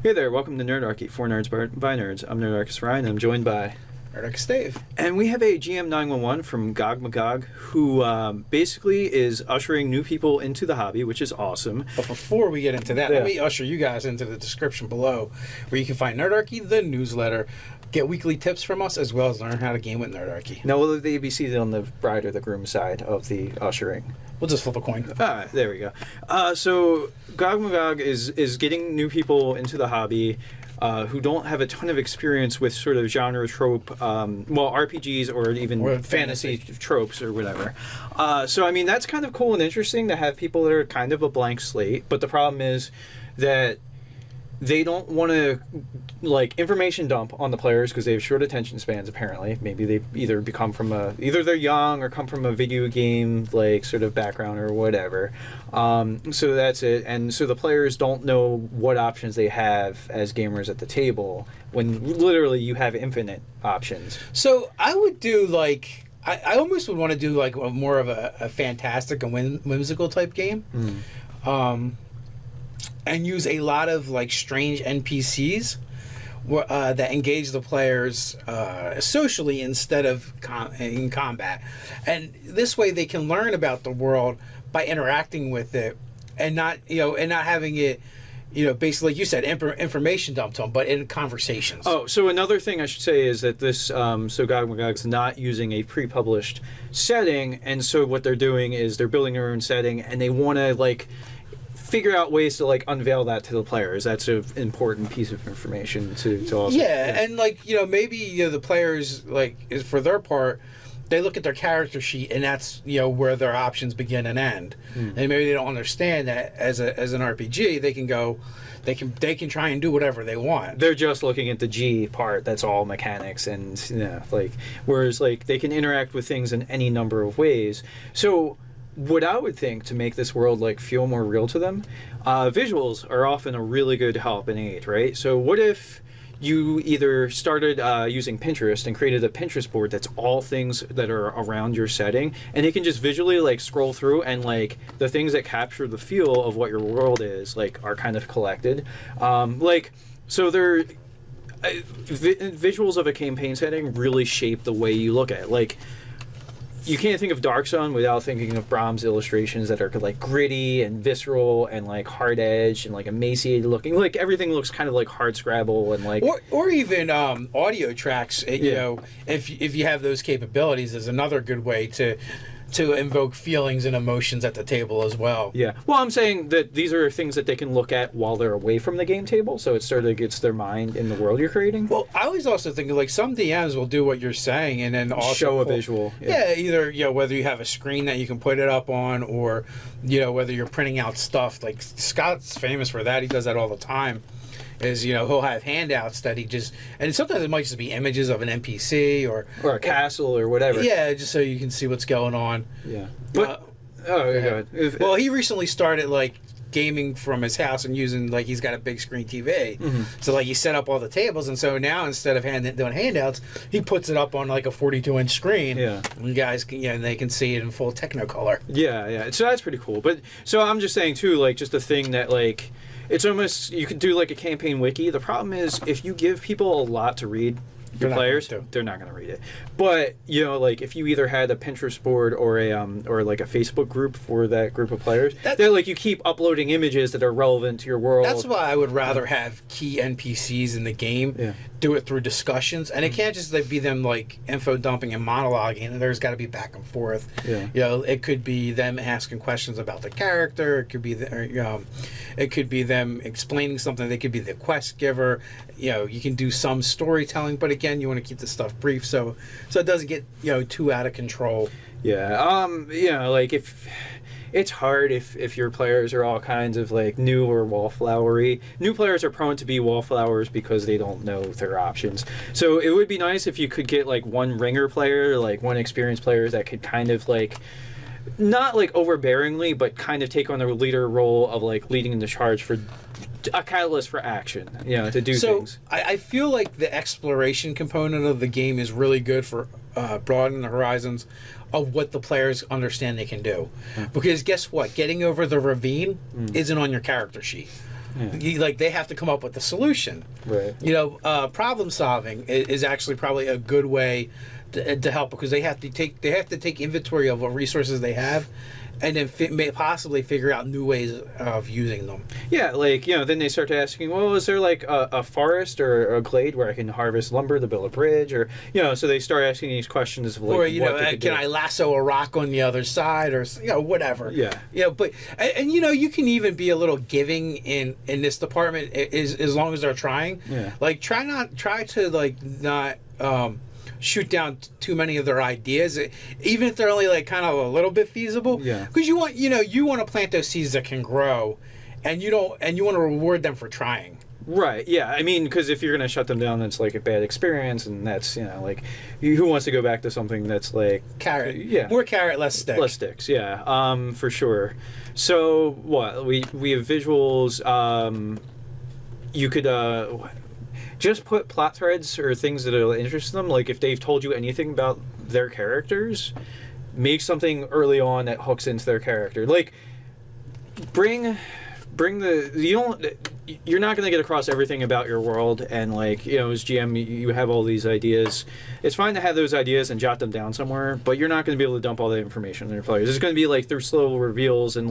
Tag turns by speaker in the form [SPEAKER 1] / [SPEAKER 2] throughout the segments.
[SPEAKER 1] Hey there, welcome to Nerdarchy, for nerds by nerds. I'm Nerdarchist Ryan, and I'm joined by
[SPEAKER 2] Nerdarchist Dave.
[SPEAKER 1] And we have a GM 911 from Gog Magog who basically is ushering new people into the hobby, which is awesome.
[SPEAKER 2] But before we get into that, let me usher you guys into the description below, where you can find Nerdarchy, the newsletter, get weekly tips from us, as well as learn how to game with Nerdarchy.
[SPEAKER 1] Now, will the ABC on the bride or the groom side of the ushering?
[SPEAKER 2] We'll just flip a coin.
[SPEAKER 1] Ah, there we go. So Gog Magog is getting new people into the hobby who don't have a ton of experience with sort of genre trope, RPGs or even fantasy tropes or whatever. So, I mean, that's kind of cool and interesting to have people that are kind of a blank slate. But the problem is that they don't want to information dump on the players because they have short attention spans. Apparently, maybe they either either they're young or come from a video game sort of background or whatever. So that's it. And so the players don't know what options they have as gamers at the table when literally you have infinite options.
[SPEAKER 2] So I would do I almost would want to do more of a fantastic and whimsical type game. And use a lot of strange NPCs that engage the players socially instead of in combat, and this way they can learn about the world by interacting with it, and not having it basically, like you said, information dumped on, but in conversations.
[SPEAKER 1] Oh, so another thing I should say is that this so Gog Magog's not using a pre-published setting, and so what they're doing is they're building their own setting, and they want to figure out ways to unveil that to the players. That's an important piece of information to also.
[SPEAKER 2] Yeah, and maybe the players is for their part, they look at their character sheet and that's where their options begin and end. And maybe they don't understand that as an RPG they can go, they can try and do whatever they want.
[SPEAKER 1] They're just looking at the G part. That's all mechanics, and whereas they can interact with things in any number of ways. So what I would think to make this world feel more real to them, visuals are often a really good help and aid, right? So what if you either started using Pinterest and created a Pinterest board that's all things that are around your setting, and you can just visually scroll through, and the things that capture the feel of what your world is are kind of collected. So they're visuals of a campaign setting really shape the way you look at it. You can't think of Dark Sun without thinking of Brahms illustrations that are gritty and visceral and hard edged and emaciated looking. Everything looks kind of hard scrabble and
[SPEAKER 2] or even audio tracks. If you have those capabilities, is another good way to invoke feelings and emotions at the table as well.
[SPEAKER 1] Yeah. Well, I'm saying that these are things that they can look at while they're away from the game table, so it sort of gets their mind in the world you're creating.
[SPEAKER 2] Well, I always also think some DMs will do what you're saying and then also
[SPEAKER 1] show a visual.
[SPEAKER 2] Yeah, either whether you have a screen that you can put it up on, or whether you're printing out stuff. Scott's famous for that. He does that all the time. Is he'll have handouts that he just, and sometimes it might just be images of an NPC or
[SPEAKER 1] a castle or whatever.
[SPEAKER 2] Yeah, just so you can see what's going on.
[SPEAKER 1] Yeah. But go ahead.
[SPEAKER 2] Well, he recently started gaming from his house and using he's got a big screen TV. So he set up all the tables, and so now instead of doing handouts, he puts it up on a 42-inch screen.
[SPEAKER 1] Yeah.
[SPEAKER 2] And you guys can, and they can see it in full Technicolor.
[SPEAKER 1] Yeah. So that's pretty cool. But so I'm just saying too, just a thing that it's almost, you could do a campaign wiki. The problem is if you give people a lot to read, your players, they're not going to read it. But if you either had a Pinterest board or a Facebook group for that group of players, that you keep uploading images that are relevant to your world.
[SPEAKER 2] That's why I would rather have key NPCs in the game.
[SPEAKER 1] Yeah.
[SPEAKER 2] Do it through discussions, and it can't just be them info dumping and monologuing. There's got to be back and forth.
[SPEAKER 1] Yeah.
[SPEAKER 2] It could be them asking questions about the character. It could be it could be them explaining something. They could be the quest giver. You can do some storytelling, but again, you want to keep the stuff brief so it doesn't get too out of control.
[SPEAKER 1] Yeah. If it's hard if your players are all kinds of new or wallflowery. New players are prone to be wallflowers because they don't know their options. So it would be nice if you could get one ringer player, one experienced player that could kind of not overbearingly, but kind of take on the leader role of leading the charge for a catalyst for action, to do things.
[SPEAKER 2] I feel the exploration component of the game is really good for broadening the horizons of what the players understand they can do. Because guess what? Getting over the ravine isn't on your character sheet. They have to come up with a solution.
[SPEAKER 1] Right.
[SPEAKER 2] Problem solving is actually probably a good way to help, because they have to take inventory of what resources they have, and then may possibly figure out new ways of using them.
[SPEAKER 1] Yeah, then they start asking, well, is there like a forest or a glade where I can harvest lumber to build a bridge, or so they start asking these questions of what they could
[SPEAKER 2] can I lasso a rock on the other side, or whatever.
[SPEAKER 1] Yeah.
[SPEAKER 2] But you can even be a little giving in this department as long as they're trying.
[SPEAKER 1] Yeah.
[SPEAKER 2] Try to not shoot down too many of their ideas, even if they're only kind of a little bit feasible.
[SPEAKER 1] Yeah.
[SPEAKER 2] Because you want to plant those seeds that can grow, and you want to reward them for trying.
[SPEAKER 1] Right. Yeah. I mean, because if you're going to shut them down, that's like a bad experience, and that's who wants to go back to something that's like
[SPEAKER 2] carrot?
[SPEAKER 1] Yeah.
[SPEAKER 2] More carrot, less stick.
[SPEAKER 1] Less sticks. Yeah. For sure. So what we have visuals. You could just put plot threads or things that will interest them. Like if they've told you anything about their characters, make something early on that hooks into their character. Like bring the you're not going to get across everything about your world, and as GM you have all these ideas. It's fine to have those ideas and jot them down somewhere, but you're not going to be able to dump all that information on your players. It's going to be through slow reveals, and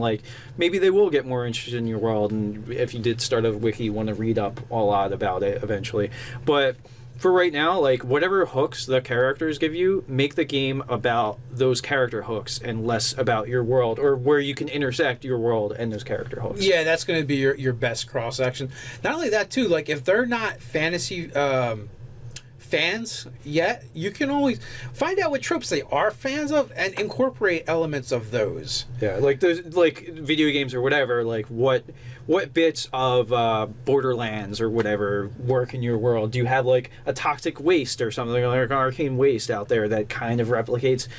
[SPEAKER 1] maybe they will get more interested in your world, and if you did start a wiki, you want to read up a lot about it eventually. But for right now, whatever hooks the characters give you, make the game about those character hooks and less about your world, or where you can intersect your world and those character hooks.
[SPEAKER 2] Yeah, that's going to be your best cross section. Not only that, too, if they're not fantasy fans yet, you can always find out what tropes they are fans of and incorporate elements of those.
[SPEAKER 1] Yeah, those video games or whatever. What bits of Borderlands or whatever work in your world? Do you have a toxic waste or something, like an arcane waste out there that kind of replicates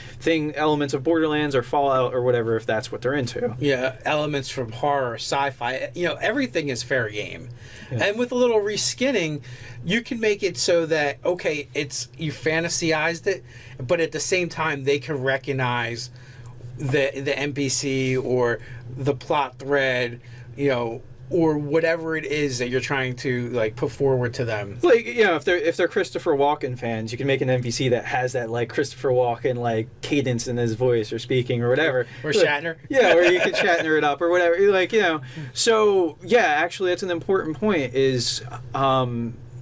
[SPEAKER 1] elements of Borderlands or Fallout or whatever, if that's what they're into?
[SPEAKER 2] Yeah, elements from horror, sci-fi. Everything is fair game.
[SPEAKER 1] Yeah.
[SPEAKER 2] And with a little reskinning, you can make it so that you fantasized it, but at the same time they can recognize the NPC or the plot thread, or whatever it is that you're trying to put forward to them.
[SPEAKER 1] If they're Christopher Walken fans, you can make an NPC that has that Christopher Walken cadence in his voice or speaking or whatever.
[SPEAKER 2] Or Shatner.
[SPEAKER 1] Yeah, or you can Shatner it up or whatever. So yeah, actually that's an important point. Is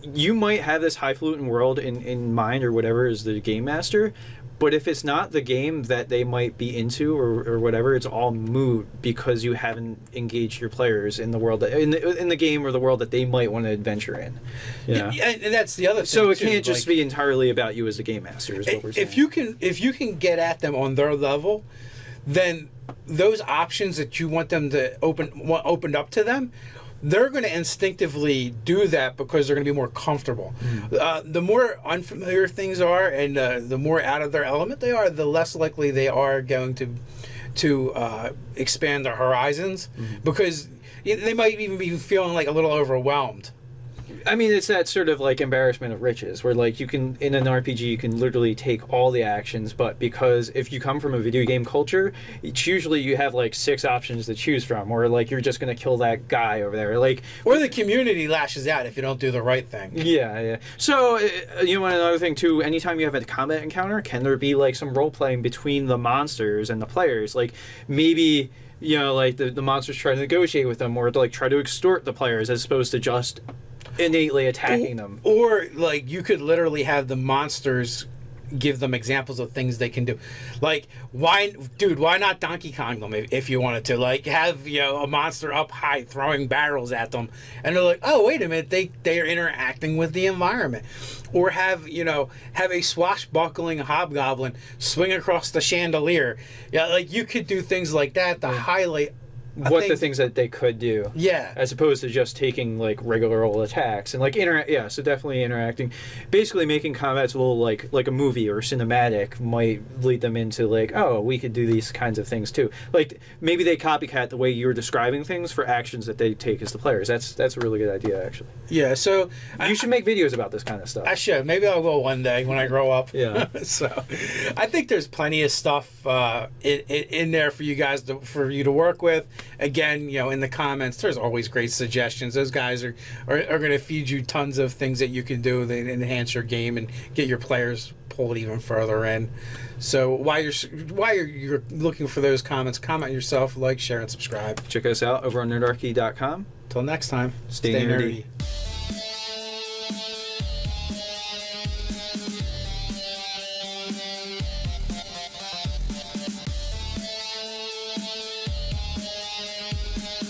[SPEAKER 1] you might have this highfalutin world in mind or whatever as the game master, but if it's not the game that they might be into or whatever, it's all moot because you haven't engaged your players in the world in the game or the world that they might want to adventure in.
[SPEAKER 2] Yeah, and that's the other thing.
[SPEAKER 1] So it can't just be entirely about you as the game master. Is what we're saying.
[SPEAKER 2] If you can get at them on their level, then those options that you want them to opened up to them, they're going to instinctively do that because they're going to be more comfortable. The more unfamiliar things are, and the more out of their element they are, the less likely they are going to expand their horizons, because they might even be feeling a little overwhelmed.
[SPEAKER 1] I mean, it's that sort of embarrassment of riches, where you can, in an RPG, you can literally take all the actions, but because if you come from a video game culture, it's usually you have 6 options to choose from, or you're just going to kill that guy over there,
[SPEAKER 2] or the community lashes out if you don't do the right thing.
[SPEAKER 1] Yeah. So another thing too, anytime you have a combat encounter, can there be some role playing between the monsters and the players? Maybe the monsters try to negotiate with them, or try to extort the players as opposed to just innately attacking them.
[SPEAKER 2] Or you could literally have the monsters give them examples of things they can do. Why not Donkey Kong them if you wanted to? Have a monster up high throwing barrels at them, and they're oh, wait a minute, they are interacting with the environment. Or have a swashbuckling hobgoblin swing across the chandelier. Yeah, you could do things like that to highlight
[SPEAKER 1] the things that they could do, as opposed to just taking regular old attacks and so definitely interacting, basically making combats a little like a movie or cinematic might lead them into we could do these kinds of things too. Maybe they copycat the way you're describing things for actions that they take as the players. That's a really good idea, actually.
[SPEAKER 2] Yeah, so
[SPEAKER 1] you should make videos about this kind of stuff.
[SPEAKER 2] I should. Maybe I will one day when I grow up.
[SPEAKER 1] Yeah.
[SPEAKER 2] So I think there's plenty of stuff in there for you guys for you to work with. again, in the comments, there's always great suggestions. Those guys are going to feed you tons of things that you can do that enhance your game and get your players pulled even further in. So while you're looking for those comments, comment yourself, like, share, and subscribe.
[SPEAKER 1] Check us out over on nerdarchy.com.
[SPEAKER 2] Till next time,
[SPEAKER 1] stay nerdy.